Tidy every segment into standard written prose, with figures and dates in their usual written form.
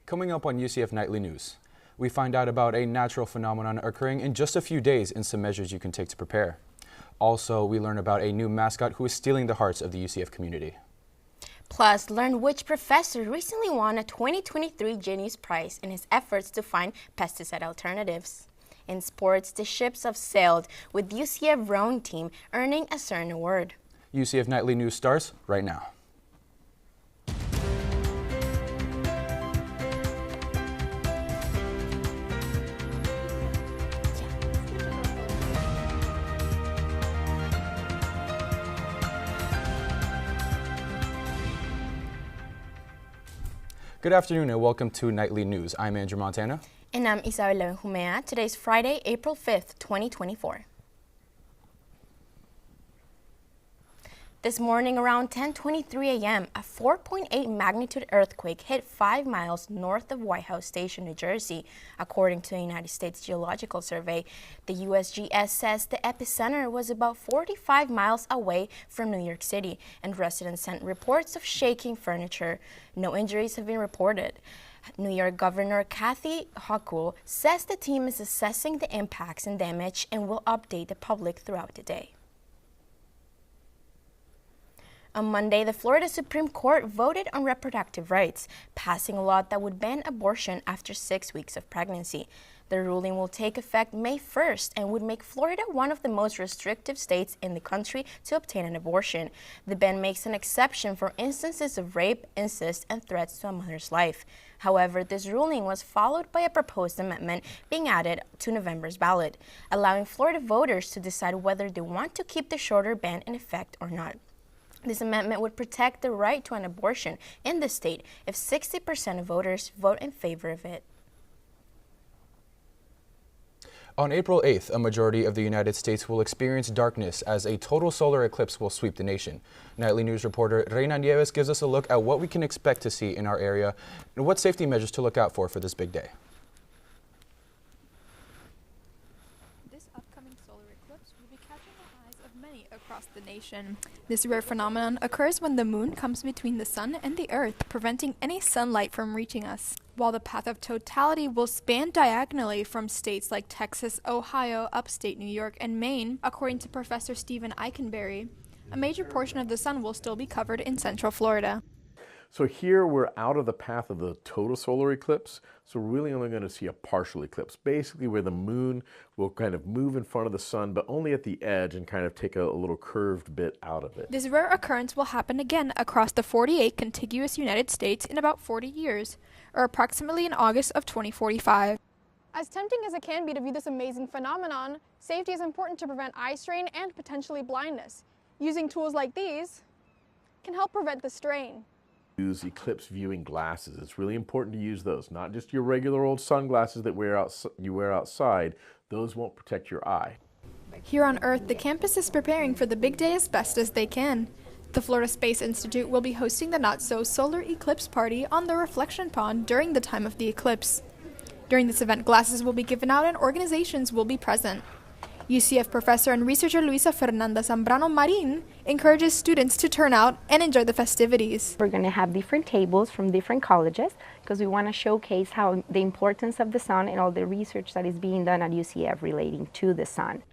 Coming up on UCF Nightly News, we find out about a natural phenomenon occurring in just a few days and some measures you can take to prepare. Also, we learn about a new mascot who is stealing the hearts of the UCF community. Plus, learn which professor recently won a 2023 Genius Prize in his efforts to find pesticide alternatives. In sports, the ships have sailed, with UCF rowing team earning a certain award. UCF Nightly News starts right now. Good afternoon and welcome to Nightly News. I'm Andrew Montana. And I'm Isabella Benjumea. Today's Friday, April 5th, 2024. This morning around 10:23 a.m., a 4.8 magnitude earthquake hit 5 miles north of White House Station, New Jersey. According to the United States Geological Survey, the USGS says the epicenter was about 45 miles away from New York City, and residents sent reports of shaking furniture. No injuries have been reported. New York Governor Kathy Hochul says the team is assessing the impacts and damage and will update the public throughout the day. On Monday, the Florida Supreme Court voted on reproductive rights, passing a law that would ban abortion after 6 weeks of pregnancy. The ruling will take effect May 1st and would make Florida one of the most restrictive states in the country to obtain an abortion. The ban makes an exception for instances of rape, incest, and threats to a mother's life. However, this ruling was followed by a proposed amendment being added to November's ballot, allowing Florida voters to decide whether they want to keep the shorter ban in effect or not. This amendment would protect the right to an abortion in the state if 60% of voters vote in favor of it. On April 8th, a majority of the United States will experience darkness as a total solar eclipse will sweep the nation. Nightly News reporter Reina Nieves gives us a look at what we can expect to see in our area and what safety measures to look out for this big day. This upcoming solar eclipse will be catching the eyes of many across the nation. This rare phenomenon occurs when the moon comes between the sun and the earth, preventing any sunlight from reaching us. While the path of totality will span diagonally from states like Texas, Ohio, upstate New York, and Maine, according to Professor Stephen Eikenberry, a major portion of the sun will still be covered in central Florida. So here we're out of the path of the total solar eclipse, so we're really only going to see a partial eclipse, basically where the moon will kind of move in front of the sun, but only at the edge and kind of take a little curved bit out of it. This rare occurrence will happen again across the 48 contiguous United States in about 40 years, or approximately in August of 2045. As tempting as it can be to view this amazing phenomenon, safety is important to prevent eye strain and potentially blindness. Using tools like these can help prevent the strain. Use eclipse viewing glasses. It's really important to use those, not just your regular old sunglasses that you wear outside. Those won't protect your eye. Here on Earth, the campus is preparing for the big day as best as they can. The Florida Space Institute will be hosting the not-so-solar eclipse party on the reflection pond during the time of the eclipse. During this event, glasses will be given out and organizations will be present. UCF professor and researcher Luisa Fernanda Zambrano Marin encourages students to turn out and enjoy the festivities. We're going to have different tables from different colleges because we want to showcase how the importance of the sun and all the research that is being done at UCF relating to the sun.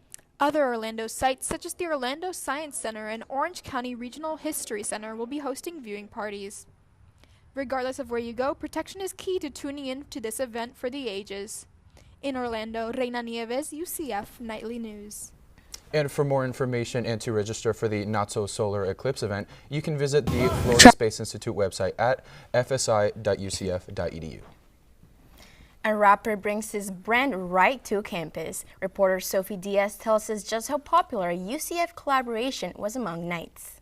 Other Orlando sites, such as the Orlando Science Center and Orange County Regional History Center, will be hosting viewing parties. Regardless of where you go, protection is key to tuning in to this event for the ages. In Orlando, Reina Nieves, UCF Nightly News. And for more information and to register for the Not-So-Solar Eclipse event, you can visit the Florida Space Institute website at fsi.ucf.edu. A rapper brings his brand right to campus. Reporter Sophie Diaz tells us just how popular a UCF collaboration was among Knights.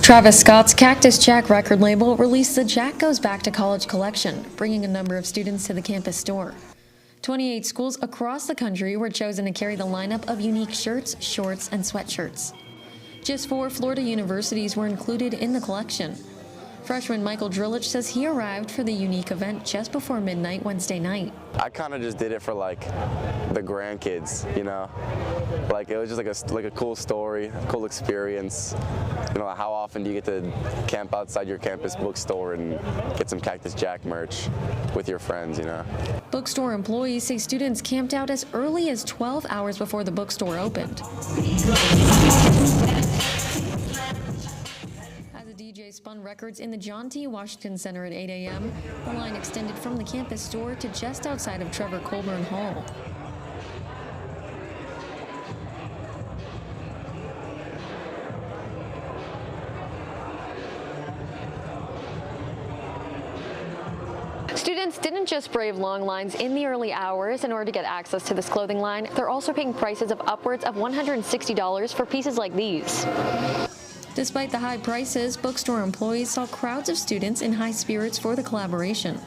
Travis Scott's Cactus Jack record label released the Jack Goes Back to College collection, bringing a number of students to the campus store. 28 schools across the country were chosen to carry the lineup of unique shirts, shorts, and sweatshirts. Just 4 Florida universities were included in the collection. Freshman Michael Drillich says he arrived for the unique event just before midnight Wednesday night. I kind of just did it for like the grandkids, you know, like it was just like a cool story, cool experience. You know, how often do you get to camp outside your campus bookstore and get some Cactus Jack merch with your friends, you know? Bookstore employees say students camped out as early as 12 hours before the bookstore opened. As a DJ spun records in the John T. Washington Center at 8 a.m., the line extended from the campus store to just outside of Trevor Colburn Hall. Students didn't just brave long lines in the early hours in order to get access to this clothing line. They're also paying prices of upwards of $160 for pieces like these. Despite the high prices, bookstore employees saw crowds of students in high spirits for the collaboration.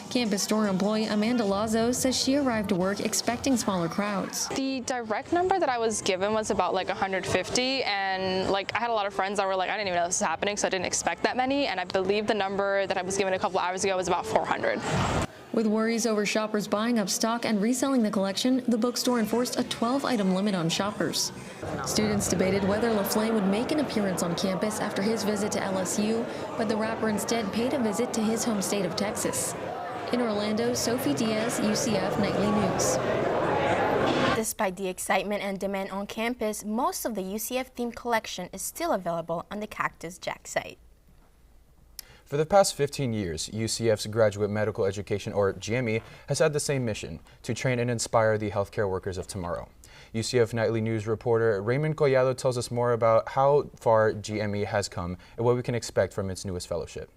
Campus store employee Amanda Lazo says she arrived to work expecting smaller crowds. The direct number that I was given was about like 150, and like I had a lot of friends that were like, I didn't even know this was happening, so I didn't expect that many, and I believe the number that I was given a couple hours ago was about 400. With worries over shoppers buying up stock and reselling the collection, the bookstore enforced a 12-item limit on shoppers. Students debated whether LaFlame would make an appearance on campus after his visit to LSU, but the rapper instead paid a visit to his home state of Texas. In Orlando, Sophie Diaz, UCF Knightly News. Despite the excitement and demand on campus, most of the UCF-themed collection is still available on the Cactus Jack site. For the past 15 years, UCF's Graduate Medical Education, or GME, has had the same mission, to train and inspire the healthcare workers of tomorrow. UCF Nightly News reporter Raymond Collado tells us more about how far GME has come and what we can expect from its newest fellowship.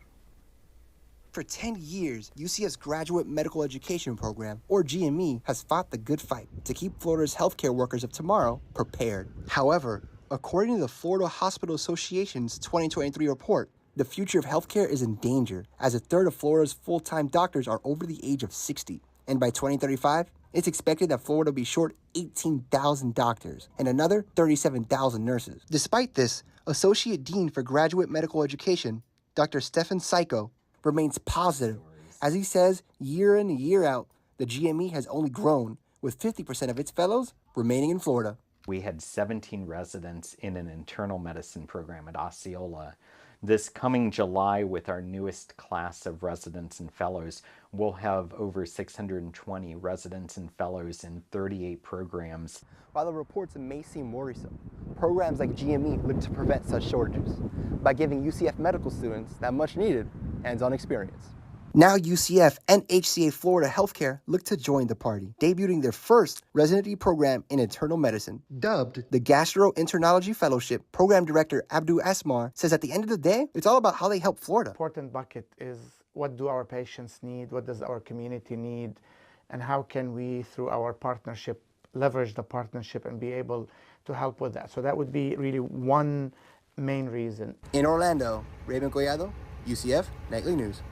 For 10 years, UCF's Graduate Medical Education Program, or GME, has fought the good fight to keep Florida's healthcare workers of tomorrow prepared. However, according to the Florida Hospital Association's 2023 report, the future of healthcare is in danger, as a third of Florida's full-time doctors are over the age of 60. And by 2035, it's expected that Florida will be short 18,000 doctors and another 37,000 nurses. Despite this, Associate Dean for Graduate Medical Education, Dr. Stefan Psycho, remains positive. As he says, year in and year out, the GME has only grown, with 50% of its fellows remaining in Florida. We had 17 residents in an internal medicine program at Osceola. This coming July, with our newest class of residents and fellows, we'll have over 620 residents and fellows in 38 programs. While the reports may seem worrisome, programs like GME look to prevent such shortages by giving UCF medical students that much needed hands-on experience. Now UCF and HCA Florida Healthcare look to join the party, debuting their first residency program in internal medicine. Dubbed the Gastroenterology Fellowship, Program Director Abdul Asmar says at the end of the day, it's all about how they help Florida. Important bucket is what do our patients need, what does our community need, and how can we, through our partnership, leverage the partnership and be able to help with that. So that would be really one main reason. In Orlando, Raymond Collado, UCF Nightly News.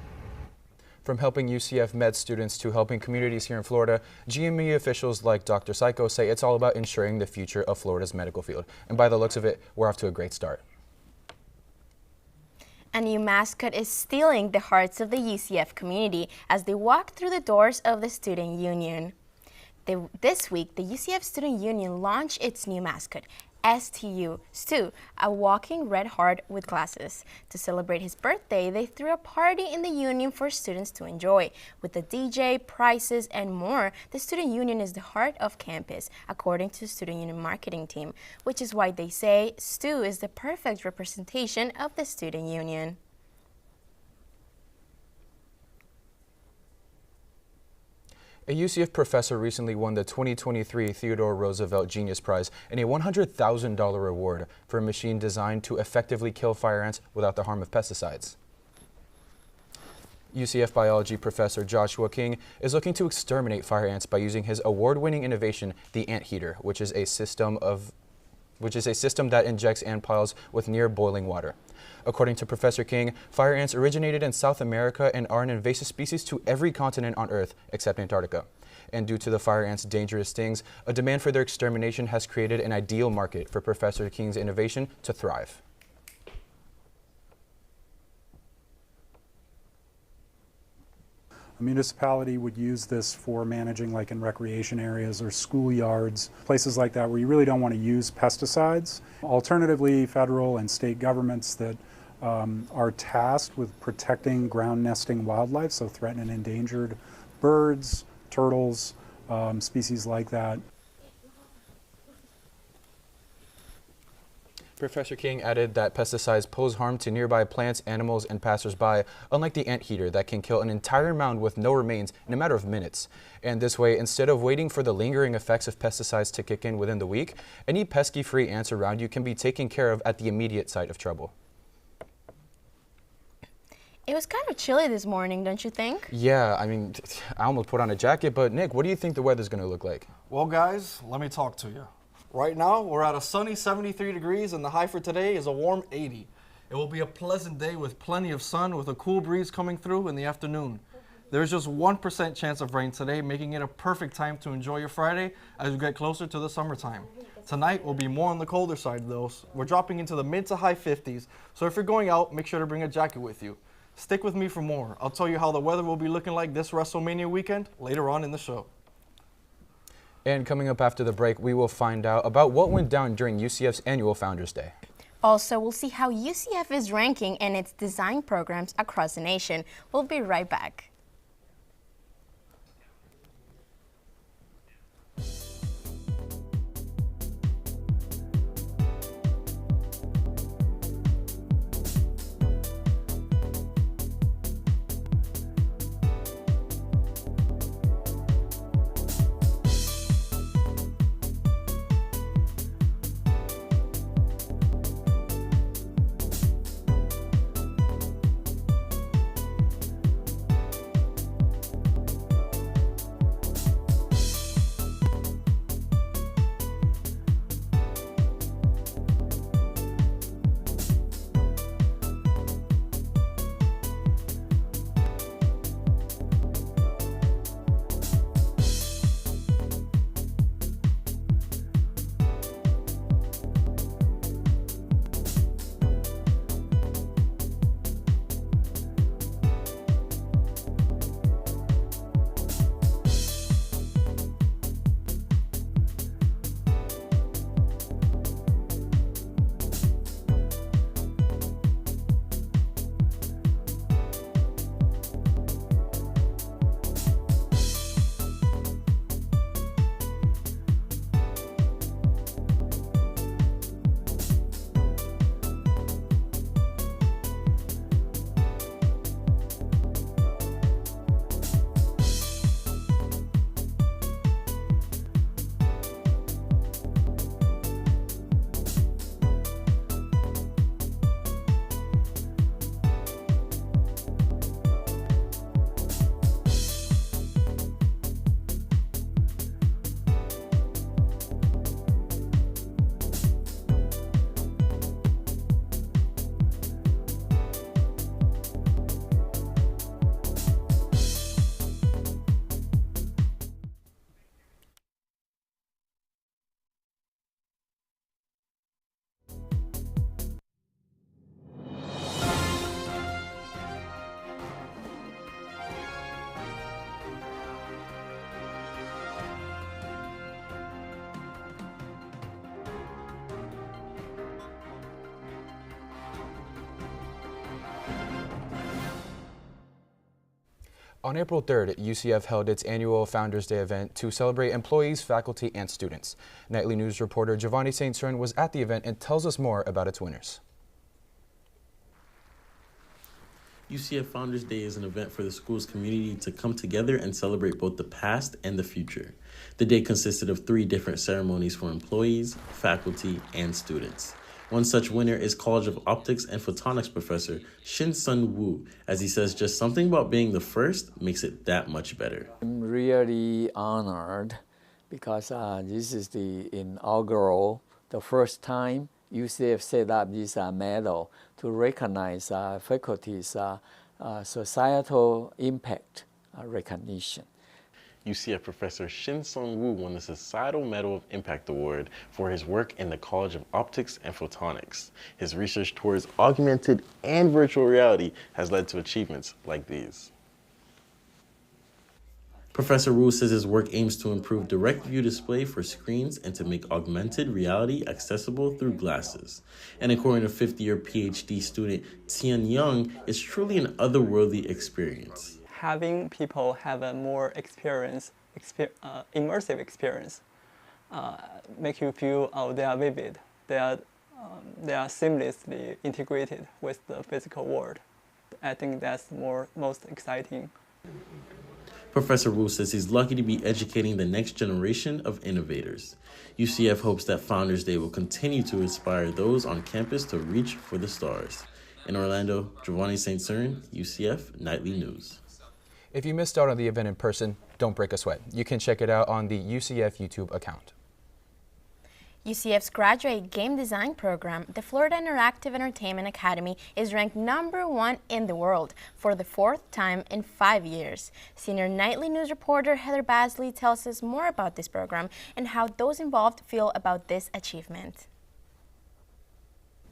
From helping UCF med students to helping communities here in Florida, GME officials like Dr. Psycho say it's all about ensuring the future of Florida's medical field. And by the looks of it, we're off to a great start. A new mascot is stealing the hearts of the UCF community as they walk through the doors of the Student Union. This week, the UCF Student Union launched its new mascot, Stu, a walking red heart with glasses. To celebrate his birthday, they threw a party in the union for students to enjoy. With the DJ, prizes, and more, the Student Union is the heart of campus, according to the Student Union marketing team, which is why they say Stu is the perfect representation of the Student Union. A UCF professor recently won the 2023 Theodore Roosevelt Genius Prize and a $100,000 reward for a machine designed to effectively kill fire ants without the harm of pesticides. UCF biology professor Joshua King is looking to exterminate fire ants by using his award-winning innovation, the ant heater, which is a system that injects ant piles with near boiling water. According to Professor King, fire ants originated in South America and are an invasive species to every continent on Earth except Antarctica. And due to the fire ants' dangerous stings, a demand for their extermination has created an ideal market for Professor King's innovation to thrive. The municipality would use this for managing like in recreation areas or schoolyards, places like that where you really don't want to use pesticides. Alternatively, federal and state governments that are tasked with protecting ground nesting wildlife, so threatened and endangered birds, turtles, species like that. Professor King added that pesticides pose harm to nearby plants, animals, and passersby, unlike the anteater that can kill an entire mound with no remains in a matter of minutes. And this way, instead of waiting for the lingering effects of pesticides to kick in within the week, any pesky-free ants around you can be taken care of at the immediate site of trouble. It was kind of chilly this morning, don't you think? Yeah, I mean, I almost put on a jacket, but Nick, what do you think the weather's going to look like? Well, guys, let me talk to you. Right now, we're at a sunny 73 degrees, and the high for today is a warm 80. It will be a pleasant day with plenty of sun with a cool breeze coming through in the afternoon. There's just 1% chance of rain today, making it a perfect time to enjoy your Friday as we get closer to the summertime. Tonight will be more on the colder side, though. We're dropping into the mid to high 50s, so if you're going out, make sure to bring a jacket with you. Stick with me for more. I'll tell you how the weather will be looking like this WrestleMania weekend later on in the show. And coming up after the break, we will find out about what went down during UCF's annual Founders Day. Also, we'll see how UCF is ranking in its design programs across the nation. We'll be right back. On April 3rd, UCF held its annual Founders Day event to celebrate employees, faculty, and students. Nightly News reporter Giovanni St. Cern was at the event and tells us more about its winners. UCF Founders Day is an event for the school's community to come together and celebrate both the past and the future. The day consisted of 3 different ceremonies for employees, faculty, and students. One such winner is College of Optics and Photonics professor Shin-Sun Woo, as he says just something about being the first makes it that much better. I'm really honored because this is the inaugural, the first time UCF set up this medal to recognize faculty's societal impact recognition. UCF professor Shin-Sun Woo won the Societal Medal of Impact Award for his work in the College of Optics and Photonics. His research towards augmented and virtual reality has led to achievements like these. Professor Wu says his work aims to improve direct view display for screens and to make augmented reality accessible through glasses. And according to fifth-year PhD student Tian Young, it's truly an otherworldly experience. Having people have a more immersive experience make you feel they are vivid, they are seamlessly integrated with the physical world. I think that's most exciting. Professor Wu says he's lucky to be educating the next generation of innovators. UCF hopes that Founders Day will continue to inspire those on campus to reach for the stars. In Orlando, Giovanni St. Cern, UCF Nightly News. If you missed out on the event in person, don't break a sweat. You can check it out on the UCF YouTube account. UCF's graduate game design program, the Florida Interactive Entertainment Academy, is ranked #1 in the world for the 4th time in 5 years. Senior Nightly News reporter Heather Basley tells us more about this program and how those involved feel about this achievement.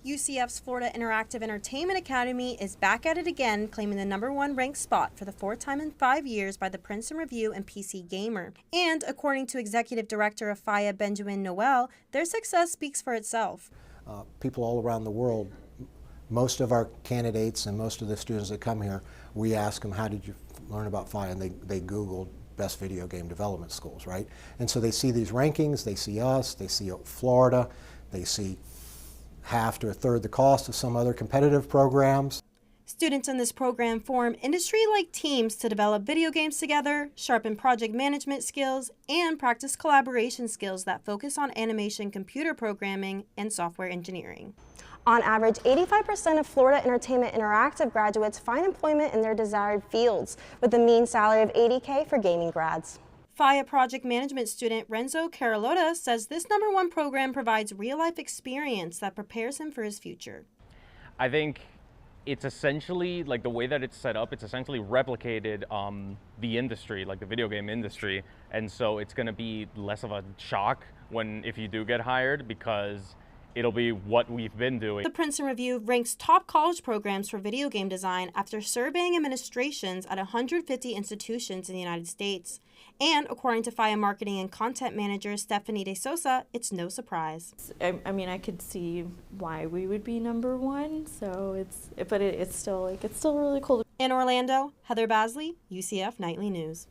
UCF's Florida Interactive Entertainment Academy is back at it again, claiming the #1 ranked spot for the 4th time in 5 years by the Princeton Review and PC Gamer. And according to Executive Director of FIA Benjumea Noel, their success speaks for itself. People all around the world, most of our candidates and most of the students that come here, we ask them, how did you learn about FIA? And they Googled best video game development schools, right? And so they see these rankings, they see us, they see Florida, they see half to a third the cost of some other competitive programs. Students in this program form industry-like teams to develop video games together, sharpen project management skills, and practice collaboration skills that focus on animation, computer programming, and software engineering. On average, 85% of Florida Entertainment Interactive graduates find employment in their desired fields, with a mean salary of $80K for gaming grads. FIA project management student Renzo Carolota says this #1 program provides real-life experience that prepares him for his future. I think it's essentially, like the way that it's set up, it's essentially replicated the industry, like the video game industry. And so it's going to be less of a shock if you do get hired, because it'll be what we've been doing. The Princeton Review ranks top college programs for video game design after surveying administrations at 150 institutions in the United States. And according to FIA marketing and content manager Stephanie De Sosa, it's no surprise. I mean, I could see why we would be #1, so it's still really cool. In Orlando, Heather Basley, UCF Nightly News.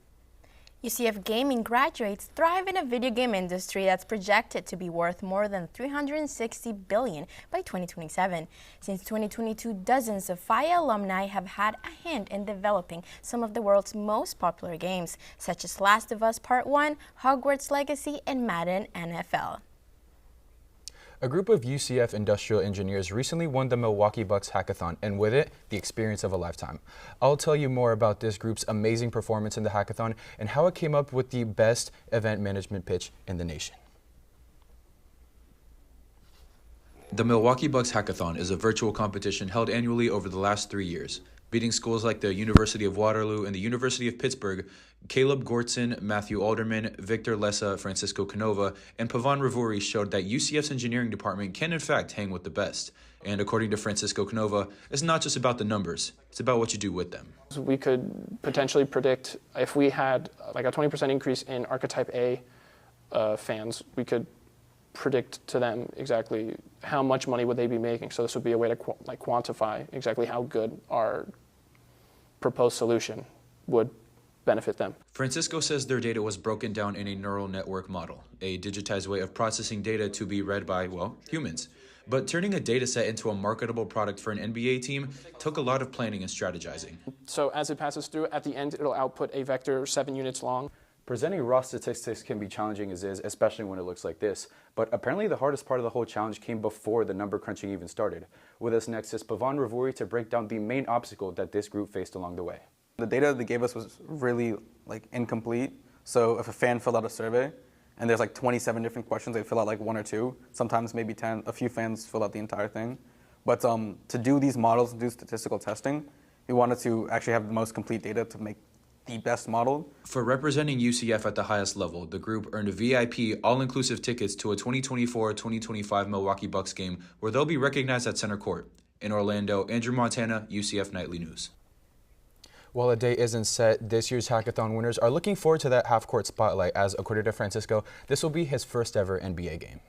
UCF gaming graduates thrive in a video game industry that's projected to be worth more than $360 billion by 2027. Since 2022, dozens of FIA alumni have had a hand in developing some of the world's most popular games, such as Last of Us Part 1, Hogwarts Legacy, and Madden NFL. A group of UCF industrial engineers recently won the Milwaukee Bucks Hackathon, and with it, the experience of a lifetime. I'll tell you more about this group's amazing performance in the hackathon and how it came up with the best event management pitch in the nation. The Milwaukee Bucks Hackathon is a virtual competition held annually over the last 3 years. Beating schools like the University of Waterloo and the University of Pittsburgh, Caleb Gortson, Matthew Alderman, Victor Lessa, Francisco Canova, and Pavan Ravuri showed that UCF's engineering department can in fact hang with the best. And according to Francisco Canova, it's not just about the numbers, it's about what you do with them. We could potentially predict, if we had like a 20% increase in Archetype A fans, we could predict to them exactly how much money would they be making. So this would be a way to quantify exactly how good our proposed solution would benefit them. Francisco says their data was broken down in a neural network model, a digitized way of processing data to be read by, well, humans. But turning a data set into a marketable product for an NBA team took a lot of planning and strategizing. So as it passes through, at the end, it'll output a vector 7 units long. Presenting raw statistics can be challenging as is, especially when it looks like this. But apparently the hardest part of the whole challenge came before the number crunching even started. With us next is Pavan Ravuri to break down the main obstacle that this group faced along the way. The data they gave us was really incomplete. So if a fan filled out a survey and there's 27 different questions, they'd fill out 1 or 2, sometimes maybe 10. A few fans fill out the entire thing. But to do these models, do statistical testing, we wanted to actually have the most complete data to make the best model. For representing UCF at the highest level, the group earned VIP all-inclusive tickets to a 2024-2025 Milwaukee Bucks game where they'll be recognized at center court. In Orlando, Andrew Montana, UCF Nightly News. While a date isn't set, this year's hackathon winners are looking forward to that half-court spotlight as, according to Francisco, this will be his first ever NBA game.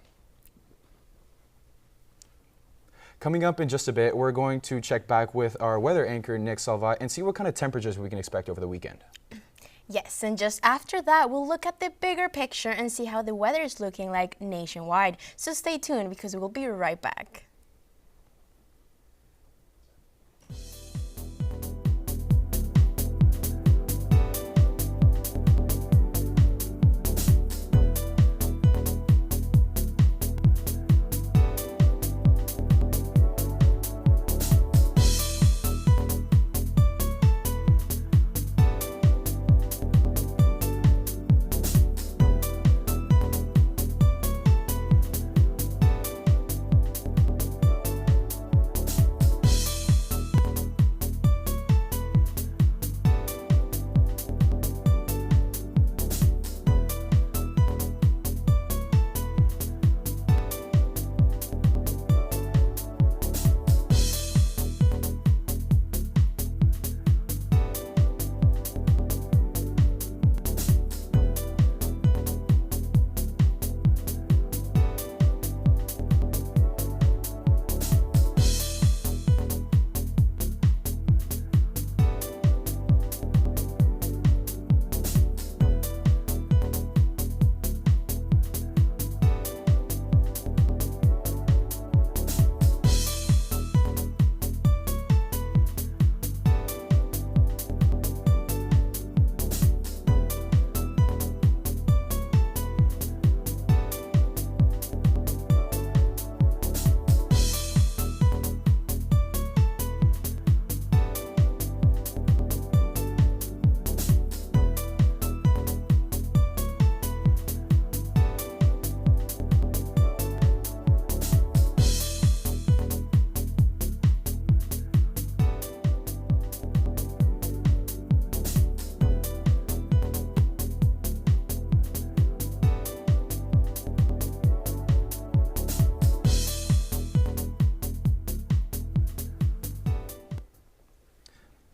Coming up in just a bit, we're going to check back with our weather anchor, Nick Salvat, and see what kind of temperatures we can expect over the weekend. Yes, and just after that, we'll look at the bigger picture and see how the weather is looking like nationwide. So stay tuned because we'll be right back.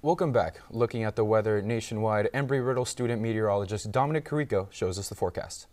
Welcome back. Looking at the weather nationwide, Embry-Riddle student meteorologist Dominic Carrico shows us the forecast.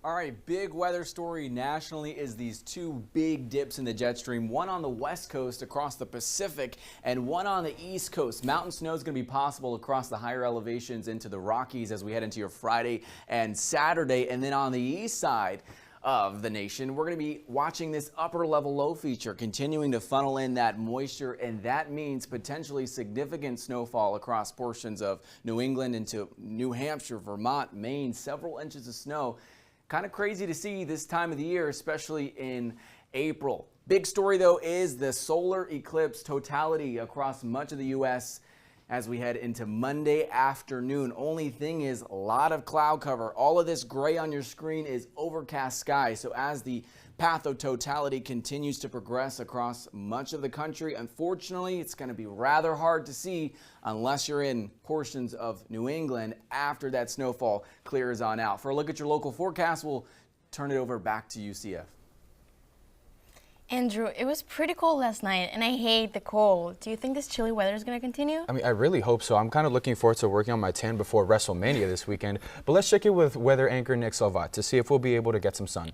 All right, big weather story nationally is these two big dips in the jet stream, one on the west coast across the Pacific and one on the east coast. Mountain snow is going to be possible across the higher elevations into the Rockies as we head into your Friday and Saturday. And then on the east side of the nation, we're going to be watching this upper level low feature continuing to funnel in that moisture, and that means potentially significant snowfall across portions of New England into New Hampshire, Vermont, Maine, several inches of snow. Kind of crazy to see this time of the year, especially in April. Big story though is the solar eclipse totality across much of the U.S. as we head into Monday afternoon. Only thing is a lot of cloud cover. All of this gray on your screen is overcast sky. So as the path of totality continues to progress across much of the country, unfortunately, it's going to be rather hard to see unless you're in portions of New England after that snowfall clears on out. For a look at your local forecast, we'll turn it over back to UCF. Andrew, it was pretty cold last night, and I hate the cold. Do you think this chilly weather is going to continue? I mean, I really hope so. I'm kind of looking forward to working on my tan before WrestleMania this weekend. But let's check in with weather anchor Nick Salvat to see if we'll be able to get some sun.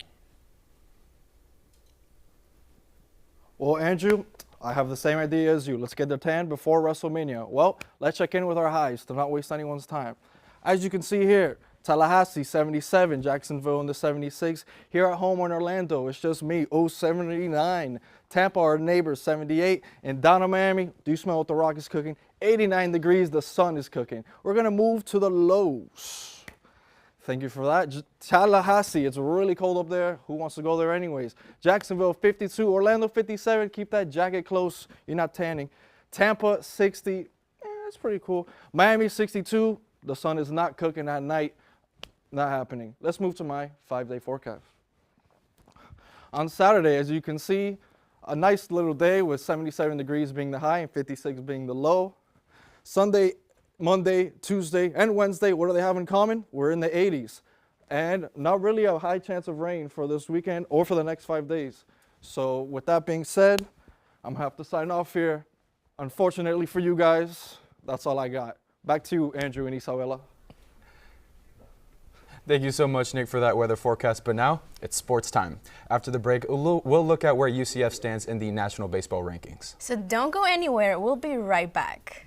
Well, Andrew, I have the same idea as you. Let's get the tan before WrestleMania. Well, let's check in with our highs to not waste anyone's time. As you can see here, Tallahassee 77, Jacksonville in the 76. Here at home in Orlando, it's just me, 79. Tampa, our neighbors, 78. And down in Miami, do you smell what the Rock is cooking? 89 degrees, the sun is cooking. We're going to move to the lows. Thank you for that. Tallahassee, it's really cold up there. Who wants to go there anyways? Jacksonville 52, Orlando 57. Keep that jacket close. You're not tanning. Tampa 60. That's pretty cool. Miami 62. The sun is not cooking at night. Not happening. Let's move to my 5-day forecast. On Saturday, as you can see, a nice little day with 77 degrees being the high and 56 being the low. Sunday, Monday, Tuesday, and Wednesday, what do they have in common? We're in the 80s. And not really a high chance of rain for this weekend or for the next 5 days. So with that being said, I'm going to have to sign off here. Unfortunately for you guys, that's all I got. Back to you, Andrew and Isabella. Thank you so much, Nick, for that weather forecast. But now it's sports time. After the break, we'll look at where UCF stands in the National Baseball Rankings. So don't go anywhere. We'll be right back.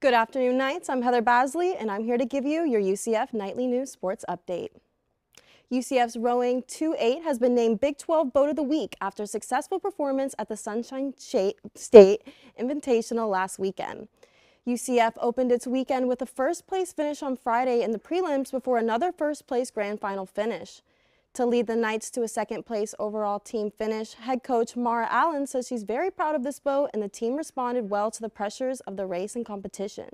Good afternoon, Knights. I'm Heather Basley, and I'm here to give you your UCF Nightly News Sports Update. UCF's rowing 2-8 has been named Big 12 Boat of the Week after a successful performance at the Sunshine State Invitational last weekend. UCF opened its weekend with a first-place finish on Friday in the prelims before another first-place grand final finish. To lead the Knights to a second-place overall team finish, head coach Mara Allen says she's very proud of this boat and the team responded well to the pressures of the race and competition.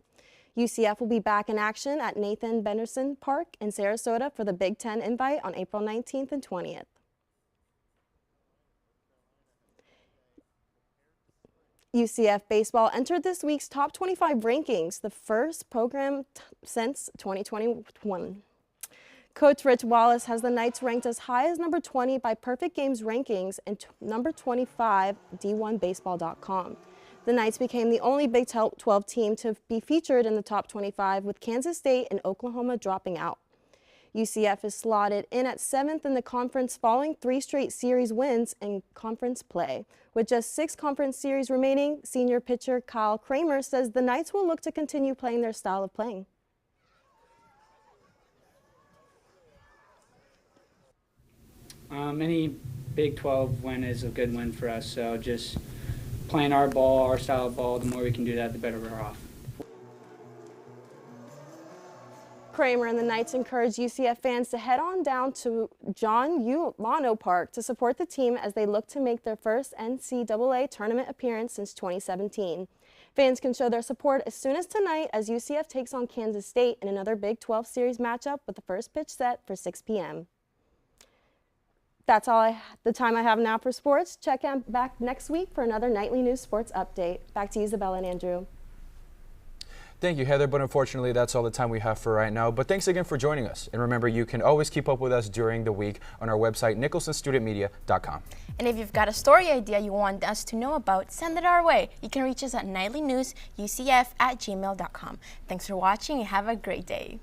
UCF will be back in action at Nathan Benderson Park in Sarasota for the Big Ten Invite on April 19th and 20th. UCF baseball entered this week's top 25 rankings, the first program since 2021. Coach Rich Wallace has the Knights ranked as high as number 20 by Perfect Games rankings and number 25 D1Baseball.com. The Knights became the only Big 12 team to be featured in the top 25, with Kansas State and Oklahoma dropping out. UCF is slotted in at 7th in the conference following 3 straight series wins in conference play. With just 6 conference series remaining, senior pitcher Kyle Kramer says the Knights will look to continue playing their style of playing. Any Big 12 win is a good win for us, so just playing our ball, our style of ball, the more we can do that, the better we're off. Kramer and the Knights encourage UCF fans to head on down to John U. Mono Park to support the team as they look to make their first NCAA tournament appearance since 2017. Fans can show their support as soon as tonight as UCF takes on Kansas State in another Big 12 series matchup with the first pitch set for 6 p.m. That's the time I have now for sports. Check back next week for another Nightly News Sports Update. Back to you, Isabella and Andrew. Thank you, Heather, but unfortunately that's all the time we have for right now. But thanks again for joining us. And remember, you can always keep up with us during the week on our website, nicholsonstudentmedia.com. And if you've got a story idea you want us to know about, send it our way. You can reach us at nightlynewsucf@gmail.com. Thanks for watching and have a great day.